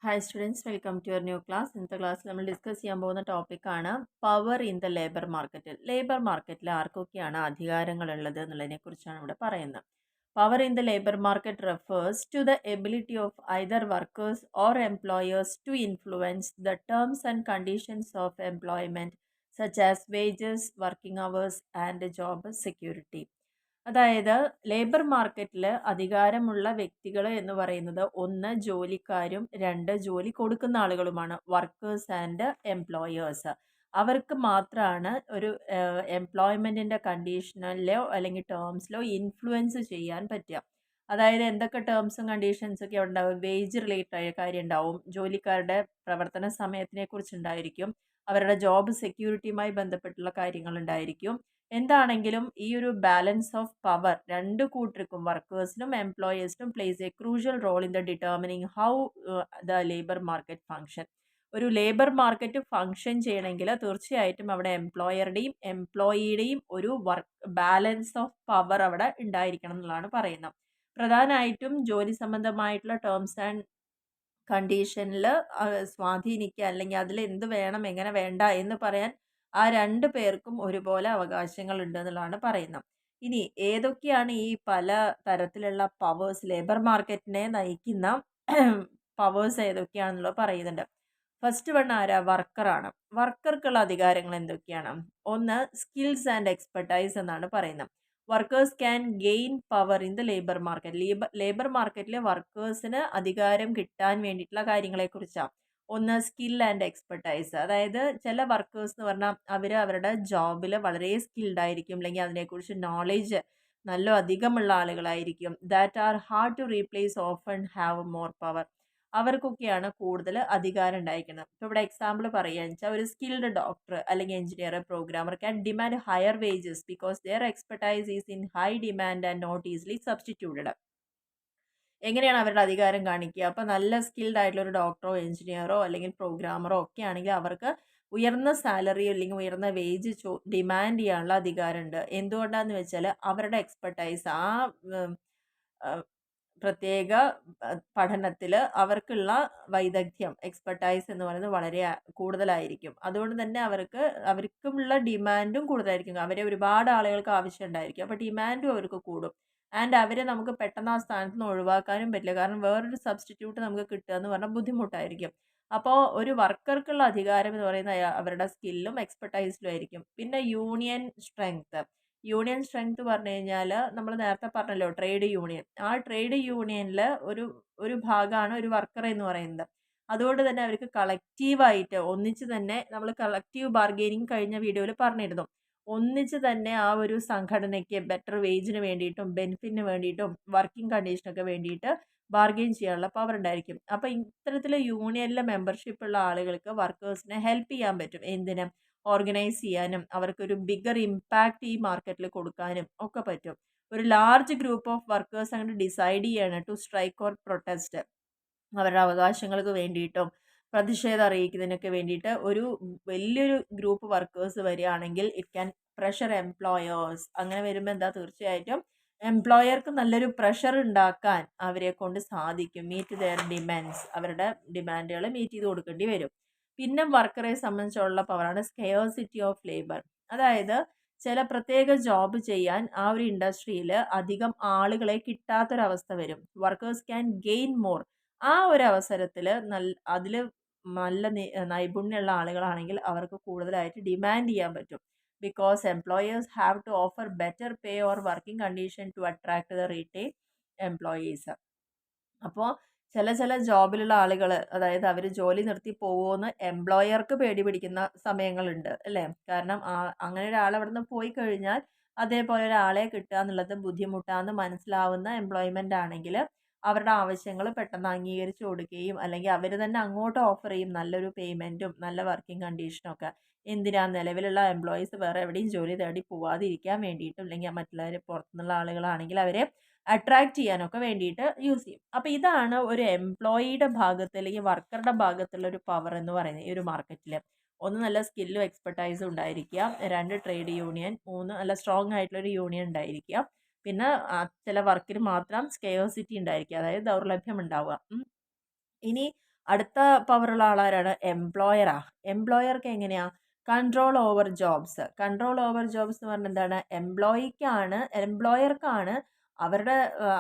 Hi students, welcome to your new class. ഇന്നത്തെ ക്ലാസ്സിൽ നമ്മൾ ഡിസ്കസ് ചെയ്യാൻ പോകുന്ന ടോപ്പിക്കാണ് പവർ ഇൻ ദ ലേബർ മാർക്കറ്റിൽ. ലേബർ മാർക്കറ്റിൽ ആർക്കൊക്കെയാണ് അധികാരങ്ങളുള്ളത് എന്നുള്ളതിനെ കുറിച്ചാണ് ഇവിടെ പറയുന്നത്. Power in the labour market refers to the ability of either workers or employers to influence the terms and conditions of employment such as wages, working hours and job security. അതായത് labour മാർക്കറ്റിൽ അധികാരമുള്ള വ്യക്തികൾ എന്ന് പറയുന്നത് ഒന്ന് ജോലിക്കാരും രണ്ട് ജോലി കൊടുക്കുന്ന ആളുകളുമാണ്. വർക്കേഴ്സ് ആൻഡ് എംപ്ലോയേഴ്സ് അവർക്ക് മാത്രമാണ് ഒരു എംപ്ലോയ്മെൻറ്റിൻ്റെ കണ്ടീഷനിലോ അല്ലെങ്കിൽ ടേംസിലോ ഇൻഫ്ലുവൻസ് ചെയ്യാൻ പറ്റുക. അതായത് എന്തൊക്കെ ടേംസും കണ്ടീഷൻസൊക്കെ ഉണ്ടാവും. വേജ് റിലേറ്റഡ് ആയ കാര്യം ഉണ്ടാവും, ജോലിക്കാരുടെ പ്രവർത്തന സമയത്തിനെ കുറിച്ചുണ്ടായിരിക്കും, അവരുടെ ജോബ് സെക്യൂരിറ്റിയുമായി ബന്ധപ്പെട്ടുള്ള കാര്യങ്ങൾ ഉണ്ടായിരിക്കും. എന്താണെങ്കിലും ഈ ഒരു ബാലൻസ് ഓഫ് പവർ രണ്ട് കൂട്ടർക്കും വർക്കേഴ്സിനും എംപ്ലോയേഴ്സിനും places a crucial role in the determining how the labour market function. ഒരു ലേബർ മാർക്കറ്റ് ഫങ്ഷൻ ചെയ്യണമെങ്കിൽ തീർച്ചയായിട്ടും അവിടെ എംപ്ലോയറുടെയും എംപ്ലോയിയുടെയും ഒരു വർക്ക് ബാലൻസ് ഓഫ് പവർ അവിടെ ഉണ്ടായിരിക്കണം എന്നുള്ളതാണ് പറയുന്നത്. പ്രധാനമായിട്ടും ജോലി സംബന്ധമായിട്ടുള്ള ടേംസ് ആൻഡ് കണ്ടീഷനിൽ സ്വാധീനിക്കുക അല്ലെങ്കിൽ അതിൽ എന്ത് വേണം എങ്ങനെ വേണ്ട എന്ന് പറയാൻ ആ രണ്ട് പേർക്കും ഒരുപോലെ അവകാശങ്ങളുണ്ട് എന്നുള്ളതാണ് പറയുന്നത്. ഇനി ഏതൊക്കെയാണ് ഈ പല തരത്തിലുള്ള പവേഴ്സ്, ലേബർ മാർക്കറ്റിനെ നയിക്കുന്ന പവേഴ്സ് ഏതൊക്കെയാണെന്നുള്ളത് പറയുന്നുണ്ട്. ഫസ്റ്റ് വൺ ആരാ? വർക്കറാണ്. വർക്കർക്കുള്ള അധികാരങ്ങൾ എന്തൊക്കെയാണ്? ഒന്ന് സ്കിൽസ് ആൻഡ് എക്സ്പെർട്ടൈസ് എന്നാണ് പറയുന്നത്. Workers can gain power in the labour market. Labour മാർക്കറ്റിലെ വർക്കേഴ്സിന് അധികാരം കിട്ടാൻ വേണ്ടിയിട്ടുള്ള കാര്യങ്ങളെക്കുറിച്ചാണ്. ഒന്ന് സ്കിൽ ആൻഡ് എക്സ്പെർട്ടൈസ്. അതായത് ചില വർക്കേഴ്സ് എന്ന് പറഞ്ഞാൽ അവർ അവരുടെ ജോബിൽ വളരെ സ്കിൽഡ് ആയിരിക്കും, അല്ലെങ്കിൽ അതിനെക്കുറിച്ച് നോളേജ് നല്ല അധികമുള്ള ആളുകളായിരിക്കും. That are hard to replace, often have more power. അവർക്കൊക്കെയാണ് കൂടുതൽ അധികാരം ഉണ്ടായിരിക്കുന്നത്. ഇപ്പോൾ ഇവിടെ എക്സാമ്പിൾ പറയുകയെന്ന് വെച്ചാൽ ഒരു സ്കിൽഡ് ഡോക്ടർ അല്ലെങ്കിൽ engineer, programmer can demand higher wages because their expertise is in high demand and not easily substituted. എങ്ങനെയാണ് അവരുടെ അധികാരം കാണിക്കുക? അപ്പോൾ നല്ല സ്കിൽഡ് ആയിട്ടുള്ള ഒരു ഡോക്ടറോ എഞ്ചിനീയറോ അല്ലെങ്കിൽ പ്രോഗ്രാമറോ ഒക്കെ ആണെങ്കിൽ അവർക്ക് ഉയർന്ന സാലറി അല്ലെങ്കിൽ ഉയർന്ന വേജ് ഡിമാൻഡ് ചെയ്യാനുള്ള അധികാരമുണ്ട്. എന്തുകൊണ്ടാന്ന് വെച്ചാൽ അവരുടെ എക്സ്പെർട്ടൈസ് ആ പ്രത്യേക പഠനത്തിൽ അവർക്കുള്ള വൈദഗ്ധ്യം, എക്സ്പെർട്ടൈസ് എന്ന് പറയുന്നത് വളരെ കൂടുതലായിരിക്കും. അതുകൊണ്ട് തന്നെ അവർക്കുമുള്ള ഡിമാൻഡും കൂടുതലായിരിക്കും. അവരെ ഒരുപാട് ആളുകൾക്ക് ആവശ്യം ഉണ്ടായിരിക്കും. അപ്പോൾ ഡിമാൻഡും അവർക്ക് കൂടും. ആൻഡ് അവരെ നമുക്ക് പെട്ടെന്ന് ആ സ്ഥാനത്ത് നിന്ന് ഒഴിവാക്കാനും പറ്റില്ല. കാരണം വേറൊരു സബ്സ്റ്റിറ്റ്യൂട്ട് നമുക്ക് കിട്ടുക എന്ന് പറഞ്ഞാൽ ബുദ്ധിമുട്ടായിരിക്കും. അപ്പോൾ ഒരു വർക്കർക്കുള്ള അധികാരം എന്ന് പറയുന്നത് അവരുടെ സ്കില്ലും എക്സ്പെർട്ടൈസിലും ആയിരിക്കും. പിന്നെ യൂണിയൻ സ്ട്രെങ്ത്. യൂണിയൻ സ്ട്രെങ്ത് പറഞ്ഞു കഴിഞ്ഞാൽ നമ്മൾ നേരത്തെ പറഞ്ഞല്ലോ ട്രേഡ് യൂണിയൻ. ആ ട്രേഡ് യൂണിയനിൽ ഒരു ഒരു ഭാഗമാണ് ഒരു വർക്കർ എന്ന് പറയുന്നത്. അതുകൊണ്ട് തന്നെ അവർക്ക് കളക്റ്റീവായിട്ട് ഒന്നിച്ച് തന്നെ, നമ്മൾ കളക്റ്റീവ് ബാർഗെയിനിങ് കഴിഞ്ഞ വീഡിയോയിൽ പറഞ്ഞിരുന്നു, ഒന്നിച്ച് തന്നെ ആ ഒരു സംഘടനയ്ക്ക് ബെറ്റർ വേജിന് വേണ്ടിയിട്ടും ബെനിഫിറ്റിന് വേണ്ടിയിട്ടും വർക്കിംഗ് കണ്ടീഷനൊക്കെ വേണ്ടിയിട്ട് ബാർഗെയിൻ ചെയ്യാനുള്ള പവർ ഉണ്ടായിരിക്കും. അപ്പോൾ ഇത്തരത്തിൽ യൂണിയനിലെ മെമ്പർഷിപ്പ് ഉള്ള ആളുകൾക്ക് വർക്കേഴ്സിനെ ഹെൽപ്പ് ചെയ്യാൻ പറ്റും. എന്തിനും? ഓർഗനൈസ് ചെയ്യാനും അവർക്കൊരു ബിഗർ ഇമ്പാക്റ്റ് ഈ മാർക്കറ്റിൽ കൊടുക്കാനും ഒക്കെ പറ്റും. ഒരു ലാർജ് ഗ്രൂപ്പ് ഓഫ് വർക്കേഴ്സ് അങ്ങനെ ഡിസൈഡ് ചെയ്യാണ് ടു സ്ട്രൈക്ക് ഓർ പ്രൊട്ടസ്റ്റ്, അവരുടെ അവകാശങ്ങൾക്ക് വേണ്ടിയിട്ടും പ്രതിഷേധം അറിയിക്കുന്നതിനൊക്കെ വേണ്ടിയിട്ട് ഒരു വലിയൊരു ഗ്രൂപ്പ് വർക്കേഴ്സ് വരികയാണെങ്കിൽ ഇറ്റ് ക്യാൻ പ്രഷർ എംപ്ലോയേഴ്സ്. അങ്ങനെ വരുമ്പോൾ എന്താ, തീർച്ചയായിട്ടും എംപ്ലോയർക്ക് നല്ലൊരു പ്രഷർ ഉണ്ടാക്കാൻ അവരെ കൊണ്ട് സാധിക്കും. മീറ്റ് ദെയർ ഡിമാൻഡ്സ്, അവരുടെ ഡിമാൻഡുകൾ മീറ്റ് ചെയ്ത് കൊടുക്കേണ്ടി വരും. പിന്നെ വർക്കറെ സംബന്ധിച്ചുള്ള പവറാണ് സ്കെയോസിറ്റി ഓഫ് ലേബർ. അതായത് ചില പ്രത്യേക ജോബ് ചെയ്യാൻ ആ ഒരു ഇൻഡസ്ട്രിയിൽ അധികം ആളുകളെ കിട്ടാത്തൊരവസ്ഥ വരും. Workers can gain more. ആ ഒരു അവസരത്തിൽ അതിൽ നല്ല നൈപുണ്യമുള്ള ആളുകളാണെങ്കിൽ അവർക്ക് കൂടുതലായിട്ട് ഡിമാൻഡ് ചെയ്യാൻ പറ്റും. Because employers have to offer better pay or working condition to attract the retail employees. അപ്പോൾ ചില ജോബിലുള്ള ആളുകൾ, അതായത് അവർ ജോലി നിർത്തി പോകുമെന്ന് എംപ്ലോയർക്ക് പേടി പിടിക്കുന്ന സമയങ്ങളുണ്ട് അല്ലേ? കാരണം അങ്ങനെ ഒരാൾ അവിടെ നിന്ന് പോയി കഴിഞ്ഞാൽ അതേപോലെ ഒരാളെ കിട്ടുക എന്നുള്ളത് ബുദ്ധിമുട്ടാണെന്ന് മനസ്സിലാവുന്ന എംപ്ലോയ്മെൻ്റ് ആണെങ്കിൽ അവരുടെ ആവശ്യങ്ങൾ പെട്ടെന്ന് അംഗീകരിച്ചു കൊടുക്കുകയും അല്ലെങ്കിൽ അവർ തന്നെ അങ്ങോട്ട് ഓഫർ ചെയ്യും നല്ലൊരു പേയ്മെൻറ്റും നല്ല വർക്കിംഗ് കണ്ടീഷനും ഒക്കെ. എന്തിനാ? നിലവിലുള്ള എംപ്ലോയീസ് വേറെ എവിടെയും ജോലി തേടി പോവാതിരിക്കാൻ വേണ്ടിയിട്ടും, അല്ലെങ്കിൽ മറ്റുള്ളവർ പുറത്തുനിന്നുള്ള ആളുകളാണെങ്കിൽ അവരെ അട്രാക്റ്റ് ചെയ്യാനൊക്കെ വേണ്ടിയിട്ട് യൂസ് ചെയ്യും. അപ്പോൾ ഇതാണ് ഒരു എംപ്ലോയിയുടെ ഭാഗത്ത് അല്ലെങ്കിൽ വർക്കറുടെ ഭാഗത്തുള്ള ഒരു പവർ എന്ന് പറയുന്നത് ഈ ഒരു മാർക്കറ്റിൽ. ഒന്ന്, നല്ല സ്കില്ലും എക്സ്പെർട്ടൈസും ഉണ്ടായിരിക്കുക. രണ്ട്, ട്രേഡ് യൂണിയൻ. മൂന്ന്, നല്ല സ്ട്രോങ് ആയിട്ടുള്ളൊരു യൂണിയൻ ഉണ്ടായിരിക്കുക. പിന്നെ ചില വർക്കിന് മാത്രം സ്കെയോസിറ്റി ഉണ്ടായിരിക്കുക, അതായത് ദൗർലഭ്യം ഉണ്ടാവുക. ഇനി അടുത്ത പവറുള്ള ആളാരാണ്? എംപ്ലോയറാ. എംപ്ലോയർക്ക് എങ്ങനെയാ? Control over jobs. Control over jobs എന്ന് പറഞ്ഞാൽ എന്താണ്? എംപ്ലോയർക്കാണ് അവരുടെ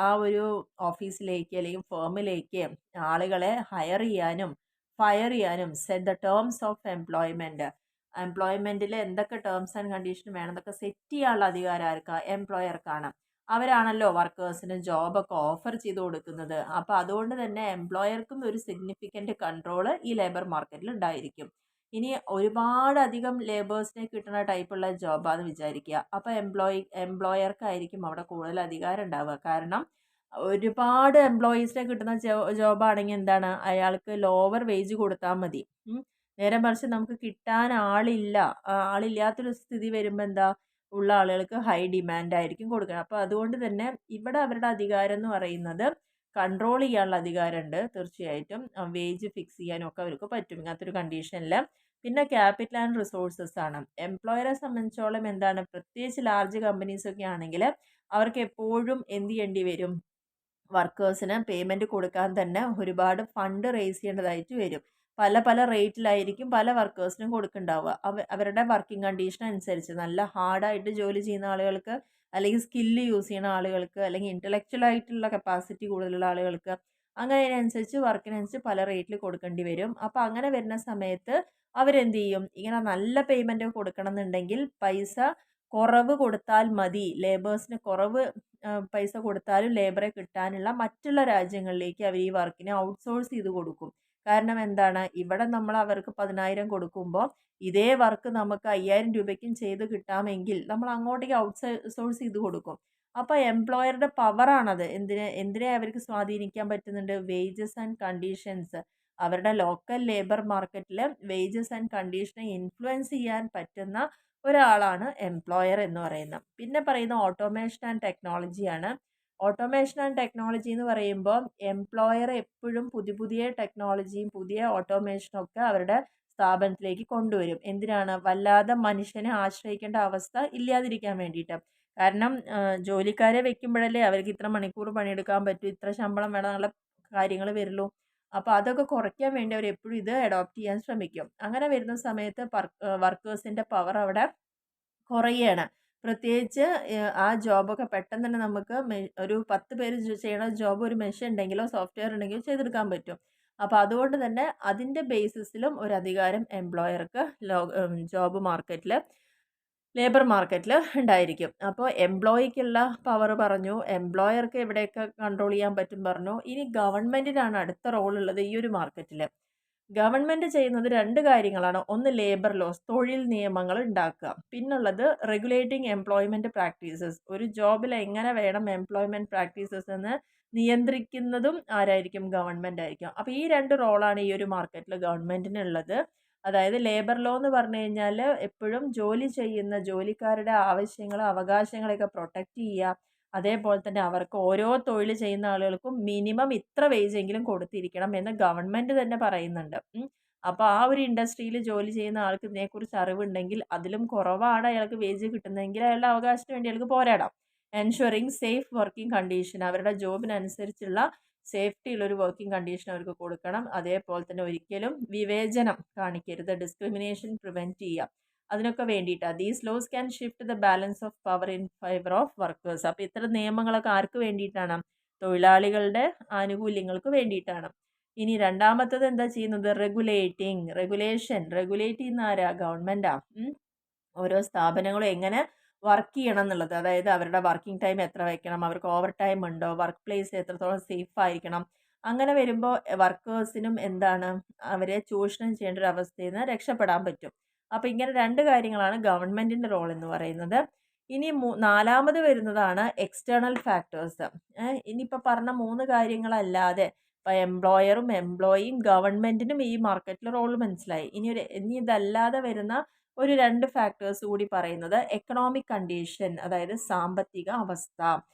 ആ ഒരു ഓഫീസിലേക്ക് അല്ലെങ്കിൽ ഫേമിലേക്ക് ആളുകളെ ഹയർ ചെയ്യാനും ഫയർ ചെയ്യാനും set the terms of employment. എംപ്ലോയ്മെന്റിൽ എന്തൊക്കെ ടേംസ് ആൻഡ് കണ്ടീഷൻ വേണം എന്നൊക്കെ സെറ്റ് ചെയ്യാനുള്ള അധികാരം ആർക്കാ? എംപ്ലോയർക്കാണ്. അവരാണല്ലോ വർക്കേഴ്സിന് ജോബൊക്കെ ഓഫർ ചെയ്ത് കൊടുക്കുന്നത്. അപ്പോൾ അതുകൊണ്ട് തന്നെ എംപ്ലോയർക്കും ഒരു സിഗ്നിഫിക്കൻറ്റ് കൺട്രോൾ ഈ ലേബർ മാർക്കറ്റിൽ ഉണ്ടായിരിക്കും. ഇനി ഒരുപാടധികം ലേബേഴ്സിനെ കിട്ടുന്ന ടൈപ്പുള്ള ജോബാന്ന് വിചാരിക്കുക. അപ്പോൾ എംപ്ലോയർക്കായിരിക്കും അവിടെ കൂടുതൽ അധികാരം ഉണ്ടാവുക. കാരണം ഒരുപാട് എംപ്ലോയീസിനെ കിട്ടുന്ന ജോബാണെങ്കിൽ എന്താണ്, അയാൾക്ക് ലോവർ വേജ് കൊടുത്താൽ മതി. നേരെ മറിച്ച് നമുക്ക് കിട്ടാൻ ആളില്ലാത്തൊരു സ്ഥിതി വരുമ്പോൾ എന്താ, ഉള്ള ആളുകൾക്ക് ഹൈ ഡിമാൻഡ് ആയിരിക്കും കൊടുക്കുന്നത്. അപ്പോൾ അതുകൊണ്ട് തന്നെ ഇവിടെ അവരുടെ അധികാരം എന്ന് പറയുന്നത് കൺട്രോൾ ചെയ്യാനുള്ള അധികാരമുണ്ട് തീർച്ചയായിട്ടും. വേജ് ഫിക്സ് ചെയ്യാനും ഒക്കെ അവർക്ക് പറ്റും ഇങ്ങനത്തെ ഒരു കണ്ടീഷനിൽ. പിന്നെ ക്യാപിറ്റൽ ആൻഡ് റിസോഴ്സസ് ആണ്. എംപ്ലോയറെ സംബന്ധിച്ചോളം എന്താണ്, പ്രത്യേകിച്ച് ലാർജ് കമ്പനീസ് ഒക്കെ ആണെങ്കിൽ അവർക്ക് എപ്പോഴും എന്ത് ചെയ്യേണ്ടി വരും, വർക്കേഴ്സിന് പേയ്മെൻറ്റ് കൊടുക്കാൻ തന്നെ ഒരുപാട് ഫണ്ട് റേസ് ചെയ്യേണ്ടതായിട്ട് വരും. പല പല റേറ്റിലായിരിക്കും പല വർക്കേഴ്സിനും കൊടുക്കുന്നുണ്ടാവുക. അവരുടെ വർക്കിംഗ് കണ്ടീഷൻ അനുസരിച്ച് നല്ല ഹാർഡായിട്ട് ജോലി ചെയ്യുന്ന ആളുകൾക്ക്, അല്ലെങ്കിൽ സ്കില്ല് യൂസ് ചെയ്യുന്ന ആളുകൾക്ക്, അല്ലെങ്കിൽ ഇൻ്റലക്ച്വൽ ആയിട്ടുള്ള കപ്പാസിറ്റി കൂടുതലുള്ള ആളുകൾക്ക്, അങ്ങനെ അതിനനുസരിച്ച് വർക്കിനനുസരിച്ച് പല റേറ്റിൽ കൊടുക്കേണ്ടി വരും. അപ്പോൾ അങ്ങനെ വരുന്ന സമയത്ത് അവരെന്ത് ചെയ്യും, ഇങ്ങനെ നല്ല പേയ്മെൻറ്റ് കൊടുക്കണം എന്നുണ്ടെങ്കിൽ പൈസ കുറവ് കൊടുത്താൽ മതി, ലേബേഴ്സിന് കുറവ് പൈസ കൊടുത്താലും ലേബറെ കിട്ടാനുള്ള മറ്റുള്ള രാജ്യങ്ങളിലേക്ക് അവർ ഈ വർക്കിനെ ഔട്ട്സോഴ്സ് ചെയ്ത് കൊടുക്കും. കാരണം എന്താണ്, ഇവിടെ നമ്മൾ അവർക്ക് 10,000 കൊടുക്കുമ്പോൾ ഇതേ വർക്ക് നമുക്ക് 5,000 രൂപയ്ക്കും ചെയ്ത് കിട്ടാമെങ്കിൽ നമ്മൾ അങ്ങോട്ടേക്ക് ഔട്ട്സോഴ്സ് ചെയ്ത് കൊടുക്കും. അപ്പോൾ എംപ്ലോയറുടെ പവറാണത്. എന്തിനെ അവർക്ക് സ്വാധീനിക്കാൻ പറ്റുന്നുണ്ട്? Wages and conditions. അവരുടെ ലോക്കൽ ലേബർ മാർക്കറ്റിൽ വേജസ് ആൻഡ് കണ്ടീഷനെ ഇൻഫ്ലുവൻസ് ചെയ്യാൻ പറ്റുന്ന ഒരാളാണ് എംപ്ലോയർ എന്ന് പറയുന്നത്. പിന്നെ പറയുന്ന ഓട്ടോമേഷൻ ആൻഡ് ടെക്നോളജിയാണ്. ഓട്ടോമേഷൻ ആൻഡ് ടെക്നോളജി എന്ന് പറയുമ്പോൾ എംപ്ലോയർ എപ്പോഴും പുതിയ പുതിയ ടെക്നോളജിയും പുതിയ ഓട്ടോമേഷനും ഒക്കെ അവരുടെ സ്ഥാപനത്തിലേക്ക് കൊണ്ടുവരും. എന്തിനാണ്? വല്ലാതെ മനുഷ്യനെ ആശ്രയിക്കേണ്ട അവസ്ഥ ഇല്ലാതിരിക്കാൻ വേണ്ടിയിട്ട്. കാരണം ജോലിക്കാരെ വെക്കുമ്പോഴല്ലേ അവർക്ക് ഇത്ര മണിക്കൂർ പണിയെടുക്കാൻ പറ്റൂ, ഇത്ര ശമ്പളം വേണം എന്നുള്ള കാര്യങ്ങൾ വരുള്ളൂ. അപ്പോൾ അതൊക്കെ കുറയ്ക്കാൻ വേണ്ടി അവർ എപ്പോഴും ഇത് അഡോപ്റ്റ് ചെയ്യാൻ ശ്രമിക്കും. അങ്ങനെ വരുന്ന സമയത്ത് വർക്കേഴ്സിൻ്റെ പവർ അവിടെ കുറയുകയാണ്. പ്രത്യേകിച്ച് ആ ജോബൊക്കെ പെട്ടെന്ന് തന്നെ നമുക്ക് ഒരു 10 പേര് ചെയ്യണ ജോബ് ഒരു മെഷീൻ ഉണ്ടെങ്കിലോ സോഫ്റ്റ്വെയർ ഉണ്ടെങ്കിലോ ചെയ്തെടുക്കാൻ പറ്റും. അപ്പോൾ അതുകൊണ്ട് തന്നെ അതിൻ്റെ ബേസിസിലും ഒരു അധികാരം എംപ്ലോയർക്ക് ജോബ് മാർക്കറ്റിൽ, ലേബർ മാർക്കറ്റിൽ ഉണ്ടായിരിക്കും. അപ്പോൾ എംപ്ലോയിക്കുള്ള പവർ പറഞ്ഞു, എംപ്ലോയർക്ക് എവിടെയൊക്കെ കൺട്രോൾ ചെയ്യാൻ പറ്റും പറഞ്ഞു. ഇനി ഗവൺമെൻറ്റിനാണ് അടുത്ത റോൾ ഉള്ളത് ഈ ഒരു മാർക്കറ്റിൽ. ഗവൺമെൻറ് ചെയ്യുന്നത് 2 കാര്യങ്ങളാണ്. ഒന്ന് ലേബർ ലോസ്, തൊഴിൽ നിയമങ്ങൾ ഉണ്ടാക്കുക. പിന്നുള്ളത് റെഗുലേറ്റിംഗ് എംപ്ലോയ്മെൻറ്റ് പ്രാക്ടീസസ്. ഒരു ജോബിൽ എങ്ങനെ വേണം എംപ്ലോയ്മെൻറ്റ് പ്രാക്ടീസസ് എന്ന് നിയന്ത്രിക്കുന്നതും ആരായിരിക്കും? ഗവൺമെൻറ് ആയിരിക്കും. അപ്പോൾ ഈ 2 റോളാണ് ഈ ഒരു മാർക്കറ്റിൽ ഗവൺമെൻറ്റിനുള്ളത്. അതായത് ലേബർ ലോ എന്ന് പറഞ്ഞു കഴിഞ്ഞാൽ എപ്പോഴും ജോലി ചെയ്യുന്ന ജോലിക്കാരുടെ ആവശ്യങ്ങളും അവകാശങ്ങളെയൊക്കെ പ്രൊട്ടക്റ്റ് ചെയ്യുക. അതേപോലെ തന്നെ അവർക്ക് ഓരോ തൊഴിൽ ചെയ്യുന്ന ആളുകൾക്കും മിനിമം ഇത്ര വേജ് എങ്കിലും കൊടുത്തിരിക്കണം എന്ന് ഗവൺമെൻറ് തന്നെ പറയുന്നുണ്ട്. അപ്പോൾ ആ ഒരു ഇൻഡസ്ട്രിയിൽ ജോലി ചെയ്യുന്ന ആൾക്ക് ഇതിനെക്കുറിച്ച് അറിവുണ്ടെങ്കിൽ അതിലും കുറവാണ് അയാൾക്ക് വേജ് കിട്ടുന്നതെങ്കിൽ അയാളുടെ അവകാശത്തിന് വേണ്ടി അയാൾക്ക് പോരാടാം. എൻഷുറിങ് സേഫ് വർക്കിംഗ് കണ്ടീഷൻ, അവരുടെ ജോബിനനുസരിച്ചുള്ള സേഫ്റ്റിയുള്ളൊരു വർക്കിംഗ് കണ്ടീഷൻ അവർക്ക് കൊടുക്കണം. അതേപോലെ തന്നെ ഒരിക്കലും വിവേചനം കാണിക്കരുത്, ഡിസ്ക്രിമിനേഷൻ പ്രിവെൻറ്റ് ചെയ്യുക. അതിനൊക്കെ വേണ്ടിയിട്ടാണ്. These laws can shift the balance of power in favour of workers. അപ്പോൾ ഇത്തരം നിയമങ്ങളൊക്കെ ആർക്ക് വേണ്ടിയിട്ടാണ്? തൊഴിലാളികളുടെ ആനുകൂല്യങ്ങൾക്ക് വേണ്ടിയിട്ടാണ്. ഇനി രണ്ടാമത്തത് എന്താ ചെയ്യുന്നത്? റെഗുലേറ്റ് ചെയ്യുന്ന ആരാ? ഗവൺമെൻറ്റാ. ഓരോ സ്ഥാപനങ്ങളും എങ്ങനെ വർക്ക് ചെയ്യണം എന്നുള്ളത്, അതായത് അവരുടെ വർക്കിംഗ് ടൈം എത്ര വയ്ക്കണം, അവർക്ക് ഓവർ ടൈം ഉണ്ടോ, വർക്ക് പ്ലേസ് എത്രത്തോളം സേഫ് ആയിരിക്കണം. അങ്ങനെ വരുമ്പോൾ വർക്കേഴ്സിനും എന്താണ്, അവരെ ചൂഷണം ചെയ്യേണ്ട ഒരു അവസ്ഥയിൽ നിന്ന് രക്ഷപ്പെടാൻ പറ്റും. അപ്പോൾ ഇങ്ങനെ 2 കാര്യങ്ങളാണ് ഗവൺമെൻറ്റിൻ്റെ റോൾ എന്ന് പറയുന്നത്. ഇനി നാലാമത് വരുന്നതാണ് എക്സ്റ്റേണൽ ഫാക്ടേഴ്സ്. ഇനിയിപ്പോൾ പറഞ്ഞ 3 കാര്യങ്ങളല്ലാതെ ഇപ്പോൾ എംപ്ലോയറും എംപ്ലോയിയും ഗവൺമെൻറ്റിനും ഈ മാർക്കറ്റിൽ റോൾ മനസ്സിലായി. ഇനി ഇതല്ലാതെ വരുന്ന ഒരു 2 ഫാക്ടേഴ്സ് കൂടി പറയുന്നത് എക്കണോമിക് കണ്ടീഷൻ, അതായത് സാമ്പത്തിക അവസ്ഥ.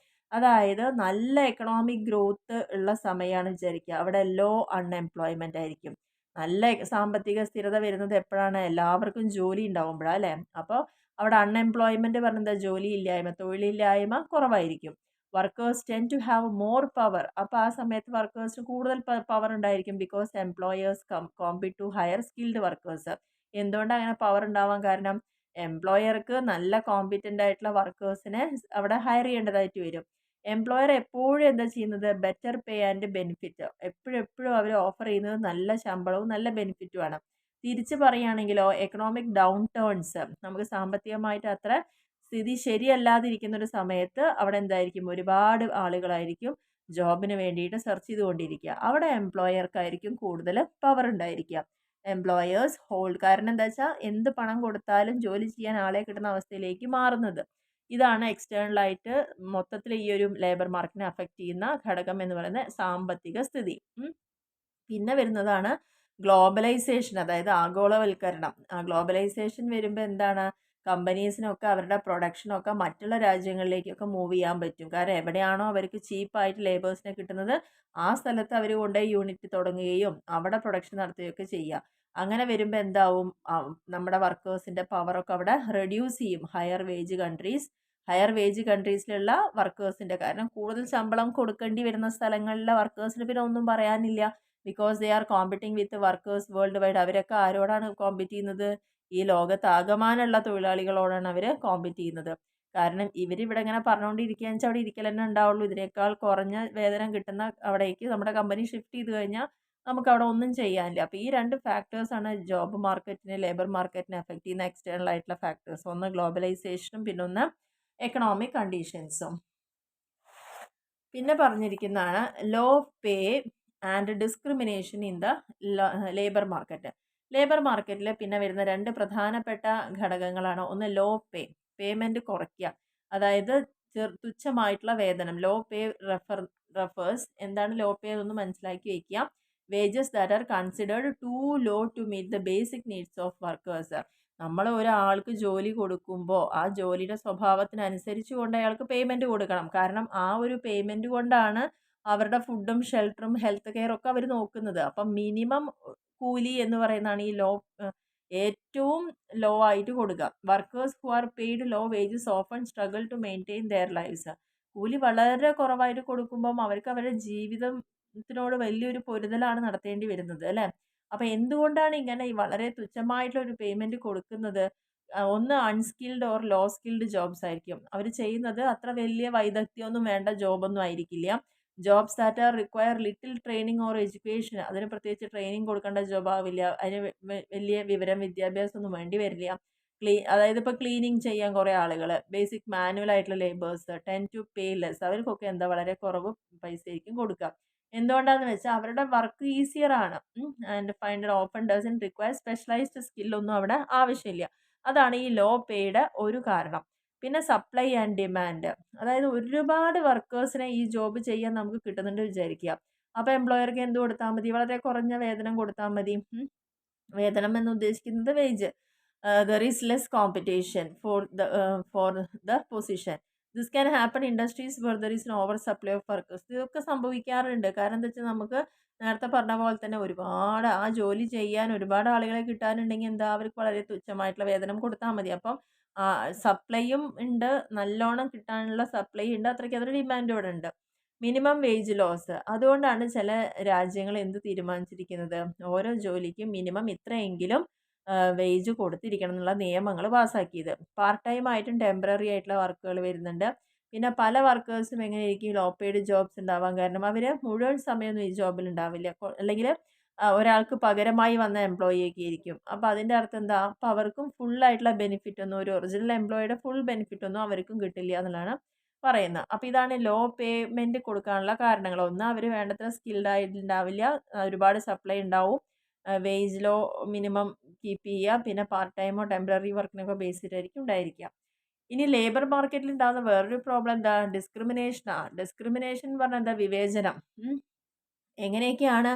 അതായത് നല്ല എക്കണോമിക് ഗ്രോത്ത് ഉള്ള സമയമാണ് വിചാരിക്കുക, അവിടെ ലോ അൺഎംപ്ലോയ്മെൻ്റ് ആയിരിക്കും. നല്ല സാമ്പത്തിക സ്ഥിരത വരുന്നത് എപ്പോഴാണ്? എല്ലാവർക്കും ജോലി ഉണ്ടാവുമ്പോഴാണ്, അല്ലേ? അപ്പോൾ അവിടെ അൺഎംപ്ലോയ്മെൻറ്റ് പറഞ്ഞാൽ ജോലിയില്ലായ്മ, തൊഴിലില്ലായ്മ കുറവായിരിക്കും. Workers tend to have more power. അപ്പോൾ ആ സമയത്ത് വർക്കേഴ്സിന് കൂടുതൽ പവർ ഉണ്ടായിരിക്കും. Because employers compete to hire skilled workers. എന്തുകൊണ്ടാണ് അങ്ങനെ പവർ ഉണ്ടാവാൻ കാരണം? എംപ്ലോയർക്ക് നല്ല കോമ്പിറ്റൻ്റ് ആയിട്ടുള്ള വർക്കേഴ്സിനെ അവിടെ ഹയർ ചെയ്യേണ്ടതായിട്ട് വരും. എംപ്ലോയർ എപ്പോഴും എന്താ ചെയ്യുന്നത്? Better pay and benefit. എപ്പോഴും അവർ ഓഫർ ചെയ്യുന്നത് നല്ല ശമ്പളവും നല്ല ബെനിഫിറ്റുമാണ്. തിരിച്ച് പറയുകയാണെങ്കിലോ, എക്കണോമിക് ഡൗൺ ടേൺസ്, നമുക്ക് സാമ്പത്തികമായിട്ട് അത്ര സ്ഥിതി ശരിയല്ലാതിരിക്കുന്ന ഒരു സമയത്ത് അവിടെ എന്തായിരിക്കും? ഒരുപാട് ആളുകളായിരിക്കും ജോബിന് വേണ്ടിയിട്ട് സെർച്ച് ചെയ്തുകൊണ്ടിരിക്കുക. അവിടെ എംപ്ലോയർക്കായിരിക്കും കൂടുതൽ പവർ ഉണ്ടായിരിക്കുക. എംപ്ലോയേഴ്സ് ഹോൾഡ്, കാരണം എന്താ വെച്ചാൽ എന്ത് പണം കൊടുത്താലും ജോലി ചെയ്യാൻ ആളെ കിട്ടുന്ന അവസ്ഥയിലേക്ക് മാറുന്നത്. ഇതാണ് എക്സ്റ്റേണലായിട്ട് മൊത്തത്തിൽ ഈ ഒരു ലേബർ മാർക്കറ്റിനെ അഫക്റ്റ് ചെയ്യുന്ന ഘടകം എന്ന് പറയുന്ന സാമ്പത്തിക സ്ഥിതി. പിന്നെ വരുന്നതാണ് ഗ്ലോബലൈസേഷൻ, അതായത് ആഗോളവൽക്കരണം. ഗ്ലോബലൈസേഷൻ വരുമ്പോൾ എന്താണ്? കമ്പനീസിനൊക്കെ അവരുടെ പ്രൊഡക്ഷനൊക്കെ മറ്റുള്ള രാജ്യങ്ങളിലേക്കൊക്കെ മൂവ് ചെയ്യാൻ പറ്റും. കാരണം എവിടെയാണോ അവർക്ക് ചീപ്പായിട്ട് ലേബേഴ്സിനെ കിട്ടുന്നത് ആ സ്ഥലത്ത് അവർ കൊണ്ടുപോയി യൂണിറ്റ് തുടങ്ങുകയും അവിടെ പ്രൊഡക്ഷൻ നടത്തുകയൊക്കെ ചെയ്യുക. അങ്ങനെ വരുമ്പോൾ എന്താവും? നമ്മുടെ വർക്കേഴ്സിൻ്റെ പവറൊക്കെ അവിടെ റെഡ്യൂസ് ചെയ്യും. ഹയർ വേജ് കൺട്രീസിലുള്ള വർക്കേഴ്സിൻ്റെ, കാരണം കൂടുതൽ ശമ്പളം കൊടുക്കേണ്ടി വരുന്ന സ്ഥലങ്ങളിലെ വർക്കേഴ്സിന് പിന്നെ ഒന്നും പറയാനില്ല. Because they are competing with workers world wide. അവരൊക്കെ ആരോടാണ് കോമ്പറ്റ് ചെയ്യുന്നത്? ഈ ലോകത്താകമാനുള്ള തൊഴിലാളികളോടാണ് അവർ കോമ്പറ്റ് ചെയ്യുന്നത്. കാരണം ഇവരിവിടെ ഇങ്ങനെ പറഞ്ഞുകൊണ്ടിരിക്കുകയെന്ന് വെച്ചാൽ അവിടെ ഇരിക്കൽ തന്നെ ഉണ്ടാവുള്ളൂ. ഇതിനേക്കാൾ കുറഞ്ഞ വേതനം കിട്ടുന്ന അവിടേക്ക് നമ്മുടെ കമ്പനി ഷിഫ്റ്റ് ചെയ്ത് കഴിഞ്ഞാൽ നമുക്ക് അവിടെ ഒന്നും ചെയ്യാനില്ല. അപ്പോൾ ഈ രണ്ട് ഫാക്ടേഴ്സാണ് ജോബ് മാർക്കറ്റിനെ, ലേബർ മാർക്കറ്റിനെ അഫക്റ്റ് ചെയ്യുന്ന എക്സ്റ്റേണൽ ആയിട്ടുള്ള ഫാക്ടേഴ്സ്. ഒന്ന് ഗ്ലോബലൈസേഷനും പിന്നെ ഒന്ന് എക്കണോമിക് കണ്ടീഷൻസും. പിന്നെ പറഞ്ഞിരിക്കുന്നതാണ് low pay and discrimination in the labour market. Labour മാർക്കറ്റിൽ പിന്നെ വരുന്ന രണ്ട് പ്രധാനപ്പെട്ട ഘടകങ്ങളാണ്. ഒന്ന് ലോ പേ, പേയ്മെൻറ്റ് കുറയ്ക്കുക, അതായത് തുച്ഛമായിട്ടുള്ള വേതനം. ലോ പേ റെഫേഴ്സ്, എന്താണ് ലോ പേ എന്നൊന്ന് മനസ്സിലാക്കി വയ്ക്കുക. Wages that are considered to low to meet the basic needs of workers. നമ്മൾ ഒരാൾക്ക് ജോലി കൊടുക്കുമ്പോൾ ആ ജോലിയുടെ സ്വഭാവത്തിനനുസരിച്ച് കൊണ്ട് അയാൾക്ക് പേയ്മെൻറ്റ് കൊടുക്കണം. കാരണം ആ ഒരു പേയ്മെൻറ്റ് കൊണ്ടാണ് അവരുടെ ഫുഡും ഷെൽട്ടറും ഹെൽത്ത് കെയർ ഒക്കെ അവർ നോക്കുന്നത്. അപ്പം മിനിമം കൂലി എന്ന് പറയുന്നതാണ് ഈ ഏറ്റവും ലോ ആയിട്ട് കൊടുക്കുക. Workers who are paid low wages often struggle to maintain their lifes. കൂലി വളരെ കുറവായിട്ട് കൊടുക്കുമ്പം അവർക്ക് അവരുടെ ജീവിതത്തിനോട് വലിയൊരു പൊരുതലാണ് നടത്തേണ്ടി വരുന്നത്, അല്ലേ? അപ്പോൾ എന്തുകൊണ്ടാണ് ഇങ്ങനെ ഈ വളരെ തുച്ഛമായിട്ടുള്ള ഒരു പേയ്മെൻറ്റ് കൊടുക്കുന്നത്? ഒന്ന് unskilled or low skilled jobs ആയിരിക്കും. അവർ ചെയ്യുന്നത് അത്ര വലിയ വൈദഗ്ധ്യമൊന്നും വേണ്ട ജോബൊന്നും ആയിരിക്കില്ല. Jobs that are require little training or education, അതിന് പ്രത്യേകിച്ച് ട്രെയിനിങ് കൊടുക്കേണ്ട ജോബ് ആവില്ല. അതിന് വലിയ വിദ്യാഭ്യാസം ഒന്നും വേണ്ടി വരില്ല. അതായത് ഇപ്പോൾ ക്ലീനിങ് ചെയ്യാൻ കുറേ ആളുകൾ, ബേസിക് മാനുവൽ ആയിട്ടുള്ള labours tend to pay less, അവർക്കൊക്കെ എന്താ വളരെ കുറവ് പൈസ ആയിരിക്കും കൊടുക്കുക. എന്തുകൊണ്ടാണെന്ന് വെച്ചാൽ അവരുടെ വർക്ക് ഈസിയർ ആണ്. And find often doesn't require specialised സ്കില്ലൊന്നും അവിടെ ആവശ്യമില്ല. അതാണ് ഈ ലോ പേയുടെ ഒരു കാരണം. പിന്നെ സപ്ലൈ ആൻഡ് ഡിമാൻഡ്, അതായത് ഒരുപാട് വർക്കേഴ്സിനെ ഈ ജോബ് ചെയ്യാൻ നമുക്ക് കിട്ടുന്നുണ്ട് വിചാരിക്കുക. അപ്പോൾ എംപ്ലോയർക്ക് എന്ത് കൊടുത്താൽ മതി? വളരെ കുറഞ്ഞ വേതനം കൊടുത്താൽ മതി. വേതനം എന്ന് ഉദ്ദേശിക്കുന്നത് wage. There is less competition for the position. This can happen industries where there is over supply of workers. ഇതൊക്കെ സംഭവിക്കാറുണ്ട്. കാരണം എന്താ വെച്ചാൽ നമുക്ക് നേരത്തെ പറഞ്ഞ പോലെ തന്നെ ഒരുപാട് ആ ജോലി ചെയ്യാൻ ഒരുപാട് ആളുകളെ കിട്ടാനുണ്ടെങ്കിൽ എന്താ, അവർക്ക് വളരെ തുച്ഛമായിട്ടുള്ള വേതനം കൊടുത്താൽ മതി. അപ്പം സപ്ലൈയും ഉണ്ട്, നല്ലോണം കിട്ടാനുള്ള സപ്ലൈ ഉണ്ട്, അത്രയ്ക്ക് അതൊരു ഡിമാൻഡ് ഇവിടെ ഉണ്ട്. മിനിമം വേജ് ലോസ്, അതുകൊണ്ടാണ് ചില രാജ്യങ്ങൾ എന്ത് തീരുമാനിച്ചിരിക്കുന്നത്? ഓരോ ജോലിക്കും മിനിമം ഇത്രയെങ്കിലും വേജ് കൊടുത്തിരിക്കണം എന്നുള്ള നിയമങ്ങൾ പാസ്സാക്കിയത്. പാർട്ട് ടൈം ആയിട്ടും ടെമ്പററി ആയിട്ടുള്ള വർക്കുകൾ വരുന്നുണ്ട്. പിന്നെ പല വർക്കേഴ്സും എങ്ങനെയായിരിക്കും ലോ പെയ്ഡ് ജോബ്സ് ഉണ്ടാവാൻ കാരണം അവർ മുഴുവൻ സമയമൊന്നും ഈ ജോബിൽ ഉണ്ടാവില്ല. അല്ലെങ്കിൽ ഒരാൾക്ക് പകരമായി വന്ന എംപ്ലോയിയൊക്കെ ആയിരിക്കും. അപ്പോൾ അതിൻ്റെ അർത്ഥം എന്താ? അപ്പോൾ അവർക്കും ഫുള്ളായിട്ടുള്ള ബെനിഫിറ്റ് ഒന്നും, ഒരു ഒറിജിനൽ എംപ്ലോയിയുടെ ഫുൾ ബെനിഫിറ്റ് ഒന്നും അവർക്കും കിട്ടില്ല എന്നുള്ളതാണ് പറയുന്നത്. അപ്പോൾ ഇതാണ് ലോ പേയ്മെൻറ്റ് കൊടുക്കാനുള്ള കാരണങ്ങൾ. ഒന്ന്, അവർ വേണ്ടത്ര സ്കിൽഡ് ആയിട്ടുണ്ടാവില്ല, ഒരുപാട് സപ്ലൈ ഉണ്ടാവും, വേജ് ലോ മിനിമം കീപ്പ് ചെയ്യുക, പിന്നെ പാർട്ട് ടൈമോ ടെമ്പററി വർക്കിനൊക്കെ ബേസ് ചെയ്തിട്ടായിരിക്കും ഉണ്ടായിരിക്കുക. ഇനി ലേബർ മാർക്കറ്റിൽ ഉണ്ടാകുന്ന വേറൊരു പ്രോബ്ലം എന്താ? ഡിസ്ക്രിമിനേഷനാണ്. ഡിസ്ക്രിമിനേഷൻ എന്ന് പറഞ്ഞാൽ എന്താ? വിവേചനം. എങ്ങനെയൊക്കെയാണ്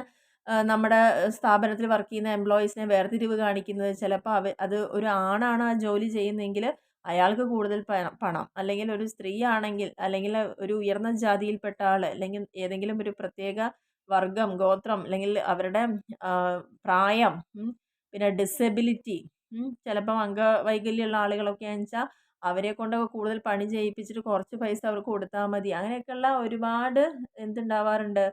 നമ്മുടെ സ്ഥാപനത്തിൽ വർക്ക് ചെയ്യുന്ന എംപ്ലോയീസിനെ വേർതിരിവ് കാണിക്കുന്നത്? ചിലപ്പോൾ അത് ഒരു ആണാണ് ആ ജോലി ചെയ്യുന്നതെങ്കിൽ അയാൾക്ക് കൂടുതൽ പണം, അല്ലെങ്കിൽ ഒരു സ്ത്രീ ആണെങ്കിൽ, അല്ലെങ്കിൽ ഒരു ഉയർന്ന ജാതിയിൽപ്പെട്ട ആൾ, അല്ലെങ്കിൽ ഏതെങ്കിലും ഒരു പ്രത്യേക വർഗം, ഗോത്രം, അല്ലെങ്കിൽ അവരുടെ പ്രായം, പിന്നെ ഡിസബിലിറ്റി, ചിലപ്പം അംഗവൈകല്യമുള്ള ആളുകളൊക്കെ ആണെന്ന് വെച്ചാൽ അവരെ കൊണ്ടൊക്കെ കൂടുതൽ പണി ചെയ്യിപ്പിച്ചിട്ട് കുറച്ച് പൈസ അവർക്ക് കൊടുത്താൽ മതി. അങ്ങനെയൊക്കെയുള്ള ഒരുപാട് എന്തുണ്ടാവാറുണ്ട്?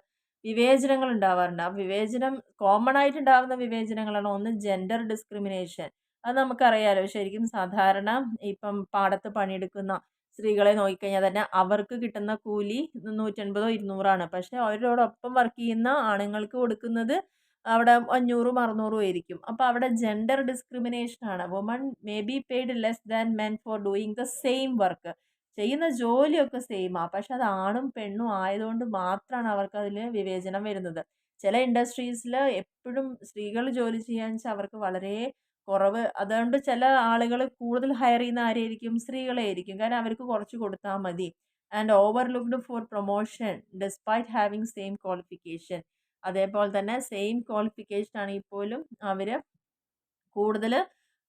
വിവേചനങ്ങൾ ഉണ്ടാവാറുണ്ട്. ആ വിവേചനം കോമൺ ആയിട്ട് ഉണ്ടാവുന്ന വിവേചനങ്ങളാണ്. ഒന്ന് ജെൻഡർ ഡിസ്ക്രിമിനേഷൻ. അത് നമുക്കറിയാലോ. ശരിക്കും സാധാരണ ഇപ്പം പാടത്ത് പണിയെടുക്കുന്ന സ്ത്രീകളെ നോക്കിക്കഴിഞ്ഞാൽ തന്നെ അവർക്ക് കിട്ടുന്ന കൂലി 150 200 പക്ഷെ അവരോടൊപ്പം വർക്ക് ചെയ്യുന്ന ആണുങ്ങൾക്ക് കൊടുക്കുന്നത് അവിടെ 500 600 ആയിരിക്കും. അപ്പോൾ അവിടെ ജെൻഡർ ഡിസ്ക്രിമിനേഷൻ ആണ്. Woman may be paid less than men four doing the same work. ചെയ്യുന്ന ജോലിയൊക്കെ സെയിമാ. പക്ഷെ അത് ആണും പെണ്ണും ആയതുകൊണ്ട് മാത്രമാണ് അവർക്ക് അതിൽ വിവേചനം വരുന്നത്. ചില ഇൻഡസ്ട്രീസിൽ എപ്പോഴും സ്ത്രീകൾ ജോലി ചെയ്യാന്ന് വെച്ചാൽ അവർക്ക് വളരെ കുറവ്. അതുകൊണ്ട് ചില ആളുകൾ കൂടുതൽ ഹയർ ചെയ്യുന്ന ആരെയായിരിക്കും? സ്ത്രീകളെ ആയിരിക്കും. കാരണം അവർക്ക് കുറച്ച് കൊടുത്താൽ മതി. And overlooked for promotion despite having same qualification. അതേപോലെ തന്നെ സെയിം ക്വാളിഫിക്കേഷൻ ആണെങ്കിൽ പോലും അവർ കൂടുതൽ